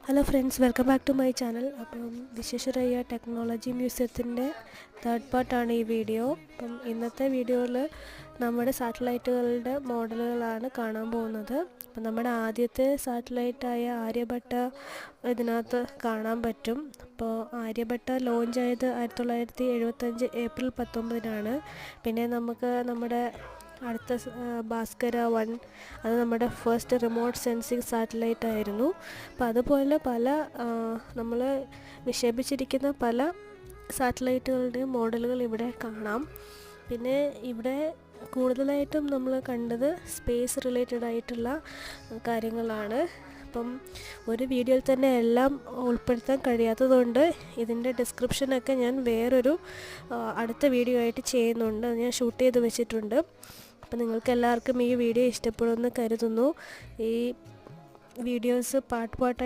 Hello friends, welcome back to my channel. അപ്പം Visvesvaraya technology മ്യൂസിയത്തിൻ്റെ third പാർട്ടാണ് ഈ വീഡിയോ. അപ്പം ഇന്നത്തെ വീഡിയോയിൽ നമ്മുടെ സാറ്റലൈറ്റുകളുടെ മോഡലുകളാണ് കാണാൻ പോകുന്നത്. അപ്പം നമ്മുടെ ആദ്യത്തെ സാറ്റലൈറ്റായ ആര്യഭട്ട ഇതിനകത്ത് കാണാൻ പറ്റും. അപ്പോൾ ആര്യഭട്ട ലോഞ്ച് ആയത് 1975 ഏപ്രിൽ 19 പിന്നെ നമുക്ക് നമ്മുടെ അടുത്ത ഭാസ്കര 1 അത് നമ്മുടെ ഫസ്റ്റ് റിമോട്ട് സെൻസിങ് സാറ്റലൈറ്റ് ആയിരുന്നു. അപ്പോൾ അതുപോലെ പല നമ്മൾ വിക്ഷേപിച്ചിരിക്കുന്ന പല സാറ്റലൈറ്റുകളുടെയും മോഡലുകൾ ഇവിടെ കാണാം. പിന്നെ ഇവിടെ കൂടുതലായിട്ടും നമ്മൾ കണ്ടത് സ്പേസ് റിലേറ്റഡ് ആയിട്ടുള്ള കാര്യങ്ങളാണ്. അപ്പം ഒരു വീഡിയോയിൽ തന്നെ എല്ലാം ഉൾപ്പെടുത്താൻ കഴിയാത്തതുകൊണ്ട് ഇതിൻ്റെ ഡിസ്ക്രിപ്ഷനൊക്കെ ഞാൻ വേറൊരു അടുത്ത വീഡിയോ ആയിട്ട് ചെയ്യുന്നുണ്ട്. അത് ഞാൻ ഷൂട്ട് ചെയ്ത് വെച്ചിട്ടുണ്ട്. അപ്പം നിങ്ങൾക്ക് എല്ലാവർക്കും ഈ വീഡിയോ ഇഷ്ടപ്പെടുമെന്ന് കരുതുന്നു. ഈ വീഡിയോസ് പാർട്ട് പാർട്ടായിട്ട്